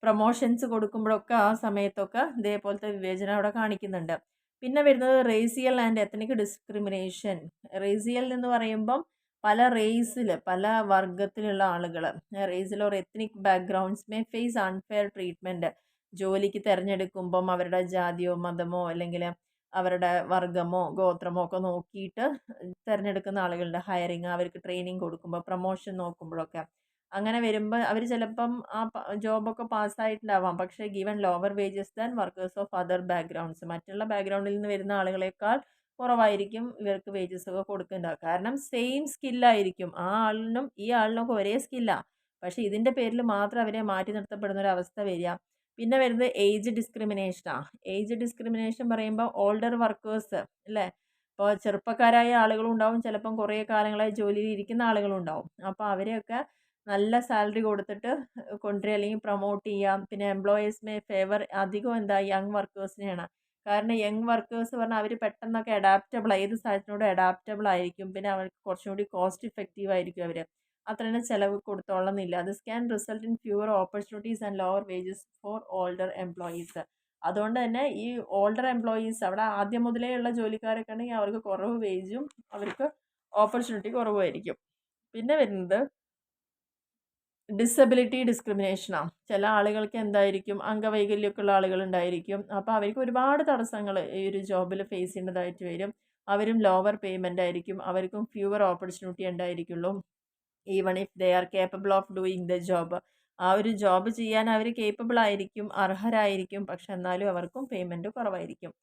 പ്രൊമോഷൻസ് കൊടുക്കുമ്പോഴൊക്കെ ആ സമയത്തൊക്കെ ഇതേപോലത്തെ വിവേചനം അവിടെ കാണിക്കുന്നുണ്ട്. പിന്നെ വരുന്നത് racial and ethnic discrimination. Racial എന്ന് പറയുമ്പം പല റേസിൽ പല വർഗത്തിലുള്ള ആളുകൾ racial or ethnic backgrounds may face unfair treatment. ജോലിക്ക് തിരഞ്ഞെടുക്കുമ്പം അവരുടെ ജാതിയോ മതമോ അല്ലെങ്കിൽ അവരുടെ വർഗമോ ഗോത്രമോ ഒക്കെ നോക്കിയിട്ട് തിരഞ്ഞെടുക്കുന്ന ആളുകളുടെ ഹയറിങ് അവർക്ക് ട്രെയിനിങ് കൊടുക്കുമ്പോൾ പ്രൊമോഷൻ നോക്കുമ്പോഴൊക്കെ അങ്ങനെ വരുമ്പോൾ അവർ ചിലപ്പം ആ ജോബൊക്കെ പാസ്സായിട്ടുണ്ടാവാം. പക്ഷേ given lower wages than workers of other backgrounds. മറ്റുള്ള ബാക്ക്ഗ്രൗണ്ടിൽ നിന്ന് വരുന്ന ആളുകളെക്കാൾ കുറവായിരിക്കും ഇവർക്ക് വേജസ് ഒക്കെ കൊടുക്കുന്നുണ്ടാവുക. കാരണം സെയിം സ്കില്ലായിരിക്കും. ആ ആളിനും ഈ ആളിനൊക്കെ ഒരേ സ്കില്ലാണ്. പക്ഷേ ഇതിൻ്റെ പേരിൽ മാത്രം അവരെ മാറ്റി നിർത്തപ്പെടുന്ന ഒരു അവസ്ഥ വരിക. പിന്നെ വരുന്നത് ഏജ് ഡിസ്ക്രിമിനേഷനാണ്. ഏജ് ഡിസ്ക്രിമിനേഷൻ പറയുമ്പോൾ ഓൾഡർ വർക്കേഴ്സ് അല്ലേ? ഇപ്പോൾ ചെറുപ്പക്കാരായ ആളുകളും ഉണ്ടാവും, ചിലപ്പം കുറേ കാലങ്ങളായി ജോലിയിൽ ഇരിക്കുന്ന ആളുകളും ഉണ്ടാവും. അപ്പോൾ അവരെയൊക്കെ നല്ല സാലറി കൊടുത്തിട്ട് കൊണ്ടുവരിക അല്ലെങ്കിൽ പ്രൊമോട്ട് ചെയ്യാം. പിന്നെ എംപ്ലോയേഴ്സിനെ ഫേവർ അധികം എന്താ യങ് വർക്കേഴ്സിനെയാണ്. കാരണം യങ് വർക്കേഴ്സ് പറഞ്ഞാൽ അവർ പെട്ടെന്നൊക്കെ അഡാപ്റ്റബിൾ ഏത് സാഹചര്യത്തിനോട് അഡാപ്റ്റബിൾ ആയിരിക്കും. പിന്നെ അവർക്ക് കുറച്ചും കൂടി കോസ്റ്റ് ഇഫക്റ്റീവ് ആയിരിക്കും അവർ. അത്ര തന്നെ ചിലവ് കൊടുത്തോളന്നില്ല. This can result in fewer opportunities and lower wages for older employees. അതുകൊണ്ട് തന്നെ ഈ ഓൾഡർ എംപ്ലോയീസ് അവിടെ ആദ്യം മുതലേ ഉള്ള ജോലിക്കാരൊക്കെ ഉണ്ടെങ്കിൽ അവർക്ക് കുറവ് വേജും അവർക്ക് ഓപ്പർച്യൂണിറ്റി കുറവായിരിക്കും. പിന്നെ വരുന്നത് ഡിസബിലിറ്റി ഡിസ്ക്രിമിനേഷനാണ്. ചില ആളുകൾക്ക് എന്തായിരിക്കും അംഗവൈകല്യമൊക്കെ ഉള്ള ആളുകൾ ഉണ്ടായിരിക്കും. അപ്പോൾ അവർക്ക് ഒരുപാട് തടസ്സങ്ങൾ ഈ ഒരു ജോബിൽ ഫേസ് ചെയ്യേണ്ടതായിട്ട് വരും. അവരും ലോവർ പേയ്മെൻ്റ് ആയിരിക്കും. അവർക്കും ഫ്യൂവർ ഓപ്പർച്യൂണിറ്റി ഉണ്ടായിരിക്കുള്ളൂ. Even if they are capable of doing the job. ആ ഒരു ജോബ് ചെയ്യാൻ അവർ കേപ്പബിൾ ആയിരിക്കും, അർഹരായിരിക്കും. പക്ഷെ എന്നാലും അവർക്കും പേയ്മെൻറ്റ് കുറവായിരിക്കും.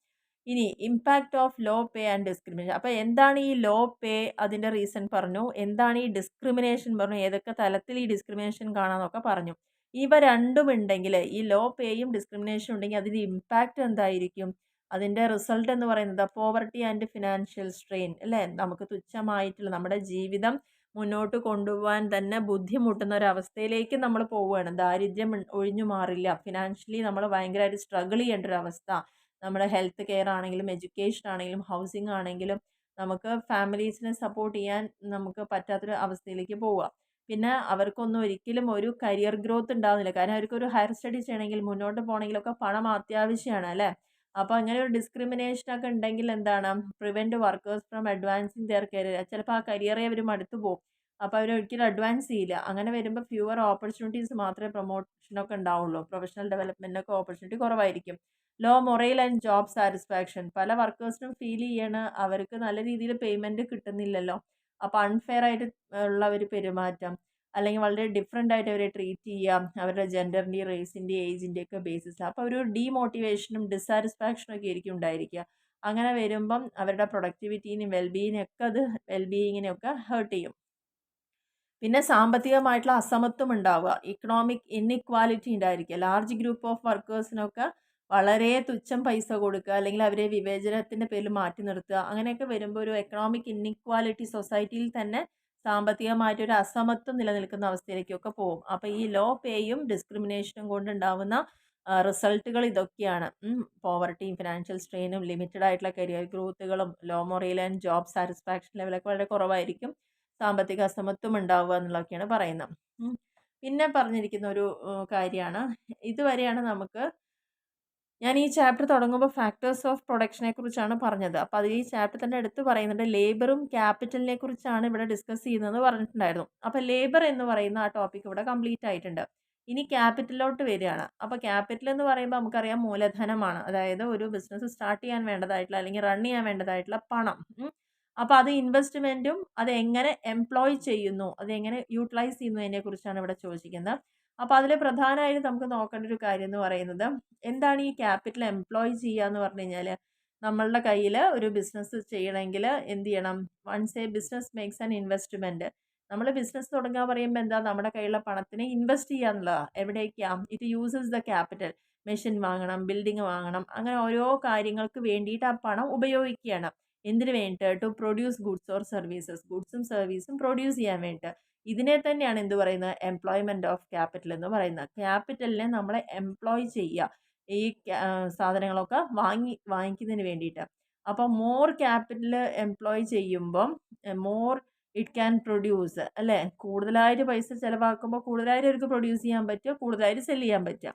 ഇനി impact of low pay and discrimination. അപ്പോൾ എന്താണ് ഈ ലോ പേ? അതിൻ്റെ റീസൺ പറഞ്ഞു. എന്താണ് ഈ ഡിസ്ക്രിമിനേഷൻ പറഞ്ഞു. ഏതൊക്കെ തലത്തിൽ ഈ ഡിസ്ക്രിമിനേഷൻ കാണാമെന്നൊക്കെ പറഞ്ഞു. ഇവ രണ്ടും ഉണ്ടെങ്കിൽ ഈ ലോ പേയും ഡിസ്ക്രിമിനേഷനും ഉണ്ടെങ്കിൽ അതിൻ്റെ ഇമ്പാക്റ്റ് എന്തായിരിക്കും? അതിൻ്റെ റിസൾട്ട് എന്ന് പറയുന്നത് പോവർട്ടി ആൻഡ് ഫിനാൻഷ്യൽ സ്ട്രെയിൻ അല്ലേ? നമുക്ക് തുച്ഛമായിട്ടുള്ള നമ്മുടെ ജീവിതം മുന്നോട്ട് കൊണ്ടുപോകാൻ തന്നെ ബുദ്ധിമുട്ടുന്ന ഒരവസ്ഥയിലേക്ക് നമ്മൾ പോവുകയാണ്. ദാരിദ്ര്യം ഒഴിഞ്ഞു മാറില്ല. ഫിനാൻഷ്യലി നമ്മൾ ഭയങ്കരമായിട്ട് സ്ട്രഗിൾ ചെയ്യേണ്ട ഒരു അവസ്ഥ. നമ്മുടെ ഹെൽത്ത് കെയർ ആണെങ്കിലും എഡ്യൂക്കേഷൻ ആണെങ്കിലും ഹൗസിംഗ് ആണെങ്കിലും നമുക്ക് ഫാമിലീസിനെ സപ്പോർട്ട് ചെയ്യാൻ നമുക്ക് പറ്റാത്തൊരു അവസ്ഥയിലേക്ക് പോവുക. പിന്നെ അവർക്കൊന്നും ഒരിക്കലും ഒരു കരിയർ ഗ്രോത്ത് ഉണ്ടാവുന്നില്ല. കാരണം അവർക്കൊരു ഹയർ സ്റ്റഡീസ് ചെയ്യണമെങ്കിൽ മുന്നോട്ട് പോകണമെങ്കിലൊക്കെ പണം അത്യാവശ്യമാണ് അല്ലേ? അപ്പോൾ അങ്ങനെ ഒരു ഡിസ്ക്രിമിനേഷനൊക്കെ ഉണ്ടെങ്കിൽ എന്താണ് prevent workers from advancing their career. ചിലപ്പോൾ ആ കരിയറെ അവർ മടുത്തു പോകും. അപ്പോൾ അവർ ഒരിക്കലും അഡ്വാൻസ് ചെയ്യില്ല. അങ്ങനെ വരുമ്പോൾ ഫ്യൂവർ ഓപ്പർച്യൂണിറ്റീസ് മാത്രമേ പ്രൊമോഷനൊക്കെ ഉണ്ടാവുള്ളൂ. പ്രൊഫഷണൽ ഡെവലപ്മെൻറ്റിനൊക്കെ ഓപ്പർച്യൂണിറ്റി കുറവായിരിക്കും. Low morale and job satisfaction. പല വർക്കേഴ്സിനും ഫീൽ ചെയ്യണ അവർക്ക് നല്ല രീതിയിൽ പേയ്മെൻറ്റ് കിട്ടുന്നില്ലല്ലോ. അപ്പോൾ അൺഫെയർ ആയിട്ട് ഉള്ള ഒരു പെരുമാറ്റം അല്ലെങ്കിൽ വളരെ ഡിഫറെൻ്റ് ആയിട്ട് അവരെ ട്രീറ്റ് ചെയ്യാം. അവരുടെ ജെൻഡറിൻ്റെയും റേസിൻ്റെയും ഏജിൻ്റെയും ഒക്കെ ബേസിസിൽ. അപ്പോൾ ഒരു ഡീമോട്ടിവേഷനും ഡിസാറ്റിസ്ഫാക്ഷനും ഒക്കെ ആയിരിക്കും ഉണ്ടായിരിക്കുക. അങ്ങനെ വരുമ്പം അവരുടെ പ്രൊഡക്ടിവിറ്റീനെയും വെൽബീയിനെയൊക്കെ അത് വെൽബീയിങ്ങിനെയൊക്കെ ഹേർട്ട് ചെയ്യും. പിന്നെ സാമ്പത്തികമായിട്ടുള്ള അസമത്വം ഉണ്ടാവുക. ഇക്കണോമിക് ഇൻഇക്വാലിറ്റി ഉണ്ടായിരിക്കുക. ലാർജ് ഗ്രൂപ്പ് ഓഫ് വർക്കേഴ്സിനൊക്കെ വളരെ തുച്ഛം പൈസ കൊടുക്കുക അല്ലെങ്കിൽ അവരെ വിവേചനത്തിൻ്റെ പേരിൽ മാറ്റി നിർത്തുക. അങ്ങനെയൊക്കെ വരുമ്പോൾ ഒരു എക്കണോമിക് ഇൻഇക്വാലിറ്റി സൊസൈറ്റിയിൽ തന്നെ സാമ്പത്തികമായിട്ടൊരു അസമത്വം നിലനിൽക്കുന്ന അവസ്ഥയിലേക്കൊക്കെ പോകും. അപ്പോൾ ഈ ലോ പേയും ഡിസ്ക്രിമിനേഷനും കൊണ്ടുണ്ടാവുന്ന റിസൾട്ടുകൾ ഇതൊക്കെയാണ്. പോവർട്ടിയും ഫിനാൻഷ്യൽ സ്ട്രെയിനും ലിമിറ്റഡ് ആയിട്ടുള്ള കരിയർ ഗ്രോത്തുകളും low morale and job satisfaction ലെവലൊക്കെ വളരെ കുറവായിരിക്കും. സാമ്പത്തിക അസമത്വം ഉണ്ടാവുക എന്നുള്ളതൊക്കെയാണ് പറയുന്നത്. പിന്നെ പറഞ്ഞിരിക്കുന്ന ഒരു കാര്യമാണ് ഇതുവരെയാണ് നമുക്ക് ഞാൻ ഈ ചാപ്റ്റർ തുടങ്ങുമ്പോൾ ഫാക്ടേഴ്സ് ഓഫ് പ്രൊഡക്ഷനെ കുറിച്ചാണ് പറഞ്ഞത്. അപ്പോൾ അതിൽ ഈ ചാപ്റ്റർ തന്നെ എടുത്ത് പറയുന്നുണ്ട് ലേബറും ക്യാപിറ്റലിനെ കുറിച്ചാണ് ഇവിടെ ഡിസ്കസ് ചെയ്യുന്നതെന്ന് പറഞ്ഞിട്ടുണ്ടായിരുന്നു. അപ്പോൾ ലേബർ എന്ന് പറയുന്ന ആ ടോപ്പിക് ഇവിടെ കംപ്ലീറ്റ് ആയിട്ടുണ്ട്. ഇനി ക്യാപിറ്റലിലോട്ട് വരികയാണ്. അപ്പോൾ ക്യാപിറ്റൽ എന്ന് പറയുമ്പോൾ നമുക്കറിയാം മൂലധനമാണ്. അതായത് ഒരു ബിസിനസ് സ്റ്റാർട്ട് ചെയ്യാൻ വേണ്ടതായിട്ടുള്ള അല്ലെങ്കിൽ റൺ ചെയ്യാൻ വേണ്ടതായിട്ടുള്ള പണം. അപ്പോൾ അത് ഇൻവെസ്റ്റ്മെൻറ്റും അത് എങ്ങനെ എംപ്ലോയ് ചെയ്യുന്നു, അത് എങ്ങനെ യൂട്ടിലൈസ് ചെയ്യുന്നതിനെ കുറിച്ചാണ് ഇവിടെ ചോദിക്കുന്നത്. അപ്പോൾ അതിൽ പ്രധാനമായും നമുക്ക് നോക്കേണ്ട ഒരു കാര്യം എന്ന് പറയുന്നത് എന്താണ് ഈ ക്യാപിറ്റൽ എംപ്ലോയ് ചെയ്യുക എന്ന് പറഞ്ഞു കഴിഞ്ഞാൽ നമ്മളുടെ കയ്യിൽ ഒരു ബിസിനസ് ചെയ്യണമെങ്കിൽ എന്ത് ചെയ്യണം? Once a business makes an investment, നമ്മൾ ബിസിനസ് തുടങ്ങാൻ പറയുമ്പോൾ എന്താ നമ്മുടെ കയ്യിലുള്ള പണത്തിനെ ഇൻവെസ്റ്റ് ചെയ്യാന്നുള്ളതാണ്. എവിടേക്കാണ്? It uses the capital. Machine വാങ്ങണം, ബിൽഡിംഗ് വാങ്ങണം, അങ്ങനെ ഓരോ കാര്യങ്ങൾക്ക് വേണ്ടിയിട്ട് ആ പണം ഉപയോഗിക്കുകയാണ്. എന്തിനു വേണ്ടിയിട്ട്? To produce goods or services, ഗുഡ്സും സർവീസും പ്രൊഡ്യൂസ് ചെയ്യാൻ വേണ്ടിയിട്ട്. ഇതിനെ തന്നെയാണ് എന്ത് പറയുന്നത്? എംപ്ലോയ്മെൻറ്റ് ഓഫ് ക്യാപിറ്റൽ എന്ന് പറയുന്നത്. ക്യാപിറ്റലിനെ നമ്മളെ എംപ്ലോയ് ചെയ്യുക ഈ സാധനങ്ങളൊക്കെ വാങ്ങിക്കുന്നതിന് വേണ്ടിയിട്ട്. അപ്പോൾ മോർ ക്യാപിറ്റൽ എംപ്ലോയ് ചെയ്യുമ്പം മോർ ഇറ്റ് ക്യാൻ പ്രൊഡ്യൂസ്, അല്ലേ? കൂടുതലായിട്ട് പൈസ ചിലവാക്കുമ്പോൾ കൂടുതലായിട്ട് അവർക്ക് പ്രൊഡ്യൂസ് ചെയ്യാൻ പറ്റുക, കൂടുതലായിട്ട് സെല് ചെയ്യാൻ പറ്റുക.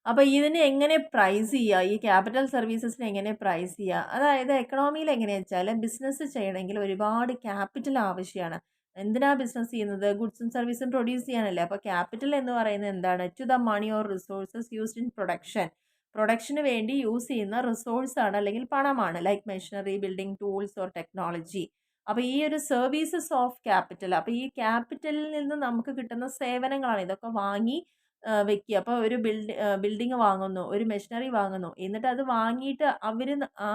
അപ്പോൾ ഇതിനെ എങ്ങനെ പ്രൈസ് ചെയ്യുക? ഈ ക്യാപിറ്റൽ സർവീസസിനെ എങ്ങനെ പ്രൈസ് ചെയ്യുക? അതായത് എക്കണോമിയിൽ എങ്ങനെയാണെന്ന് വെച്ചാൽ ബിസിനസ് ചെയ്യണമെങ്കിൽ ഒരുപാട് ക്യാപിറ്റൽ ആവശ്യമാണ്. എന്തിനാ ബിസിനസ് ചെയ്യുന്നത്? ഗുഡ്സും സർവീസും പ്രൊഡ്യൂസ് ചെയ്യാനല്ലേ. അപ്പോൾ ക്യാപിറ്റൽ എന്ന് പറയുന്നത് എന്താണ്? To the money or resources used in production. പ്രൊഡക്ഷന് വേണ്ടി യൂസ് ചെയ്യുന്ന റിസോഴ്സാണ് അല്ലെങ്കിൽ പണമാണ്. Like machinery, building, tools or technology. അപ്പോൾ ഈ ഒരു സർവീസസ് ഓഫ് ക്യാപിറ്റൽ, അപ്പോൾ ഈ ക്യാപിറ്റലിൽ നിന്ന് നമുക്ക് കിട്ടുന്ന സേവനങ്ങളാണ്. ഇതൊക്കെ വാങ്ങി വെക്കുക. അപ്പോൾ ഒരു ബിൽഡിംഗ് വാങ്ങുന്നു, ഒരു മെഷീനറി വാങ്ങുന്നു, എന്നിട്ട് അത് വാങ്ങിയിട്ട് അവർ ആ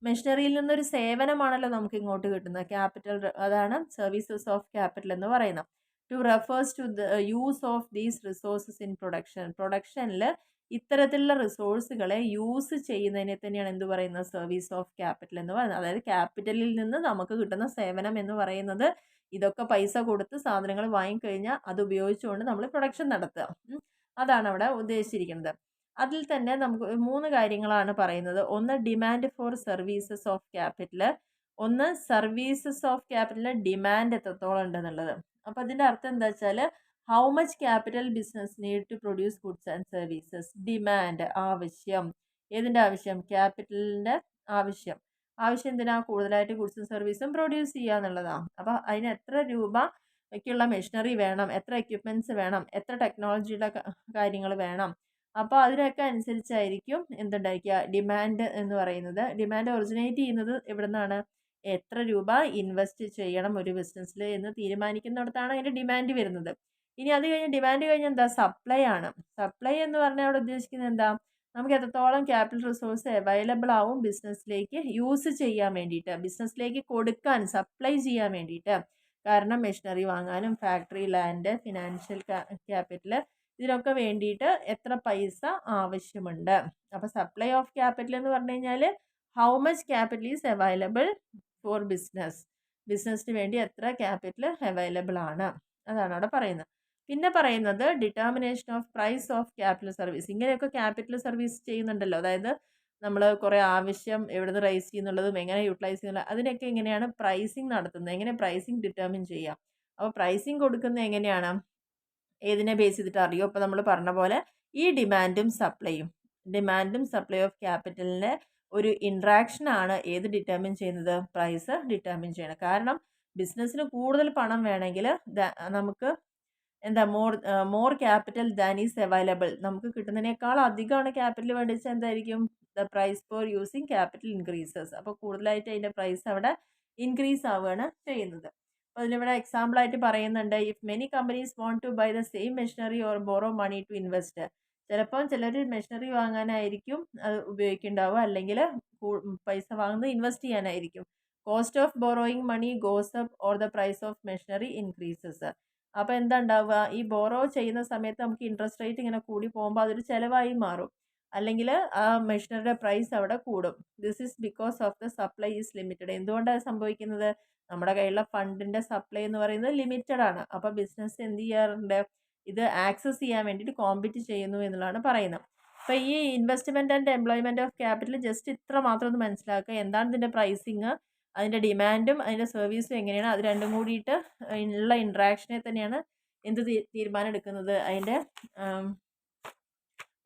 മെഷീനറിയിൽ നിന്നൊരു സേവനമാണല്ലോ നമുക്ക് ഇങ്ങോട്ട് കിട്ടുന്നത്. ക്യാപിറ്റൽ, അതാണ് സർവീസസ് ഓഫ് ക്യാപിറ്റൽ എന്ന് പറയുന്നത്. To refers to the use of these resources in production. പ്രൊഡക്ഷനിൽ ഇത്തരത്തിലുള്ള റിസോഴ്സുകളെ യൂസ് ചെയ്യുന്നതിനെ തന്നെയാണ് എന്ത് പറയുന്നത്? സർവീസ് ഓഫ് ക്യാപിറ്റൽ എന്ന് പറയുന്നത്. അതായത് ക്യാപിറ്റലിൽ നിന്ന് നമുക്ക് കിട്ടുന്ന സേവനം എന്ന് പറയുന്നത് ഇതൊക്കെ പൈസ കൊടുത്ത് സാധനങ്ങൾ വാങ്ങിക്കഴിഞ്ഞാൽ അത് ഉപയോഗിച്ചുകൊണ്ട് നമ്മൾ പ്രൊഡക്ഷൻ നടത്തുക. അതാണ് അവിടെ ഉദ്ദേശിച്ചിരിക്കുന്നത്. അതിൽ തന്നെ നമുക്ക് 3 കാര്യങ്ങളാണ് പറയുന്നത്. ഒന്ന് demand for services of capital, ഒന്ന് സർവീസസ് ഓഫ് ക്യാപിറ്റലിന് ഡിമാൻഡ് എത്രത്തോളം ഉണ്ടെന്നുള്ളത്. അപ്പോൾ അതിൻ്റെ അർത്ഥം എന്താ വെച്ചാൽ how much capital business need to produce goods and services. Demand, ആവശ്യം. ഏതിൻ്റെ ആവശ്യം? ക്യാപിറ്റലിൻ്റെ ആവശ്യം. ആവശ്യം എന്തിനാ? കൂടുതലായിട്ട് ഗുഡ്സും സർവീസും പ്രൊഡ്യൂസ് ചെയ്യുക എന്നുള്ളതാണ്. അപ്പോൾ അതിന് എത്ര രൂപയ്ക്കുള്ള മെഷീനറി വേണം, എത്ര എക്യുപ്മെൻറ്റ്സ് വേണം, എത്ര ടെക്നോളജിയുടെ കാര്യങ്ങൾ വേണം. അപ്പോൾ അതിനൊക്കെ അനുസരിച്ചായിരിക്കും എന്തുണ്ടായിരിക്കുക? ഡിമാൻഡ് എന്ന് പറയുന്നത്. ഡിമാൻഡ് ഒറിജിനേറ്റ് ചെയ്യുന്നത് എവിടെ നിന്നാണ്? എത്ര രൂപ ഇൻവെസ്റ്റ് ചെയ്യണം ഒരു ബിസിനസ്സിൽ എന്ന് തീരുമാനിക്കുന്നിടത്താണ് അതിൻ്റെ ഡിമാൻഡ് വരുന്നത്. ഇനി അത് കഴിഞ്ഞ് ഡിമാൻഡ് കഴിഞ്ഞ് എന്താ? സപ്ലൈ ആണ്. സപ്ലൈ എന്ന് പറഞ്ഞാൽ അവിടെ ഉദ്ദേശിക്കുന്നത് എന്താ? നമുക്ക് എത്രത്തോളം ക്യാപിറ്റൽ റിസോഴ്സ് അവൈലബിൾ ആവും ബിസിനസ്സിലേക്ക് യൂസ് ചെയ്യാൻ വേണ്ടിയിട്ട്, ബിസിനസ്സിലേക്ക് കൊടുക്കാൻ, സപ്ലൈ ചെയ്യാൻ വേണ്ടിയിട്ട്. കാരണം മെഷീനറി വാങ്ങാനും ഫാക്ടറി, ലാൻഡ്, ഫിനാൻഷ്യൽ ക്യാപിറ്റൽ, ഇതിനൊക്കെ വേണ്ടിയിട്ട് എത്ര പൈസ ആവശ്യമുണ്ട്. അപ്പോൾ സപ്ലൈ ഓഫ് ക്യാപിറ്റൽ എന്ന് പറഞ്ഞു കഴിഞ്ഞാൽ how much capital is available for business. ബിസിനസ്സിന് വേണ്ടി എത്ര ക്യാപിറ്റൽ അവൈലബിൾ ആണ്, അതാണ് അവിടെ പറയുന്നത്. പിന്നെ പറയുന്നത് determination of price of capital service. ഇങ്ങനെയൊക്കെ ക്യാപിറ്റൽ സർവീസ് ചെയ്യുന്നുണ്ടല്ലോ. അതായത് നമ്മൾ കുറേ ആവശ്യം എവിടെ നിന്ന് റൈസ് ചെയ്യുന്നുള്ളതും എങ്ങനെ യൂട്ടിലൈസ് ചെയ്യുന്നുള്ളത്, അതിനൊക്കെ എങ്ങനെയാണ് പ്രൈസിങ് നടത്തുന്നത്, എങ്ങനെ പ്രൈസിങ് ഡിറ്റർമിൻ ചെയ്യാം. അപ്പോൾ പ്രൈസിങ് കൊടുക്കുന്നത് എങ്ങനെയാണ്? ഏതിനെ ബേസ് ചെയ്തിട്ട് അറിയോ? ഇപ്പോൾ നമ്മൾ പറഞ്ഞ പോലെ ഈ ഡിമാൻഡും സപ്ലൈ ഓഫ് ക്യാപിറ്റലിൻ്റെ ഒരു ഇൻട്രാക്ഷൻ ആണ് ഏത് ഡിറ്റർമിൻ ചെയ്യുന്നത്? പ്രൈസ് ഡിറ്റർമിൻ ചെയ്യണം. കാരണം ബിസിനസ്സിന് കൂടുതൽ പണം വേണമെങ്കിൽ നമുക്ക് എന്താ more capital than is available, നമുക്ക് കിട്ടുന്നതിനേക്കാൾ അധികമാണ് ക്യാപിറ്റൽ വേണ്ടിച്ചാൽ എന്തായിരിക്കും? The price for using capital increases. അപ്പോൾ കൂടുതലായിട്ട് അതിൻ്റെ പ്രൈസ് അവിടെ ഇൻക്രീസ് ആവുകയാണ് ചെയ്യുന്നത്. അപ്പോൾ അതിലിവിടെ എക്സാമ്പിളായിട്ട് പറയുന്നുണ്ട്, if many companies want to buy the same machinery or borrow money to invest. ചിലപ്പോൾ ചിലർ മെഷീനറി വാങ്ങാനായിരിക്കും അത് ഉപയോഗിക്കുന്നുണ്ടാവുക, അല്ലെങ്കിൽ പൈസ വാങ്ങുന്നത് ഇൻവെസ്റ്റ് ചെയ്യാനായിരിക്കും. Cost of borrowing money goes up or the price of machinery increases. അപ്പോൾ എന്താ ഉണ്ടാവുക? ഈ ബോറോ ചെയ്യുന്ന സമയത്ത് നമുക്ക് ഇൻട്രസ്റ്റ് റേറ്റ് ഇങ്ങനെ കൂടി പോകുമ്പോൾ അതൊരു ചിലവായി മാറും, അല്ലെങ്കിൽ ആ മെഷീനറിയുടെ പ്രൈസ് അവിടെ കൂടും. This is because of the supply is limited. എന്തുകൊണ്ടാണ് സംഭവിക്കുന്നത്? നമ്മുടെ കയ്യിലുള്ള ഫണ്ടിൻ്റെ സപ്ലൈ എന്ന് പറയുന്നത് ലിമിറ്റഡ് ആണ്. അപ്പോൾ ബിസിനസ് എന്ത് ചെയ്യാറുണ്ട്? ഇത് ആക്സസ് ചെയ്യാൻ വേണ്ടിയിട്ട് കോമ്പീറ്റ് ചെയ്യുന്നു എന്നുള്ളതാണ് പറയുന്നത്. അപ്പോൾ ഈ investment and employment of capital just ഇത്ര മാത്രം ഒന്ന് മനസ്സിലാക്കുക. എന്താണ് ഇതിൻ്റെ പ്രൈസിങ്, അതിൻ്റെ ഡിമാൻഡും അതിൻ്റെ സർവീസും എങ്ങനെയാണ്, അത് രണ്ടും കൂടിയിട്ട് ഉള്ള ഇൻട്രാക്ഷനെ തന്നെയാണ് എന്ത് തീരുമാനം എടുക്കുന്നത്? അതിൻ്റെ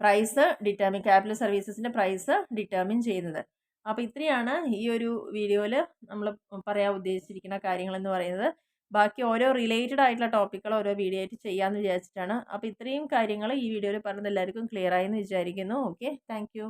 പ്രൈസ് ഡിറ്റർമിൻ, ക്യാപിറ്റൽ സർവീസസിൻ്റെ പ്രൈസ് ഡിറ്റർമിൻ ചെയ്യുന്നത്. അപ്പോൾ ഇത്രയാണ് ഈ ഒരു വീഡിയോയിൽ നമ്മൾ പറയാൻ ഉദ്ദേശിച്ചിരിക്കുന്ന കാര്യങ്ങളെന്ന് പറയുന്നത്. ബാക്കി ഓരോ റിലേറ്റഡ് ആയിട്ടുള്ള ടോപ്പിക്കുകൾ ഓരോ വീഡിയോ ആയിട്ട് ചെയ്യാമെന്ന് വിചാരിച്ചിട്ടാണ്. അപ്പോൾ ഇത്രയും കാര്യങ്ങൾ ഈ വീഡിയോയിൽ പറഞ്ഞത് എല്ലാവർക്കും ക്ലിയർ ആയെന്ന് വിചാരിക്കുന്നു. Okay, thank you.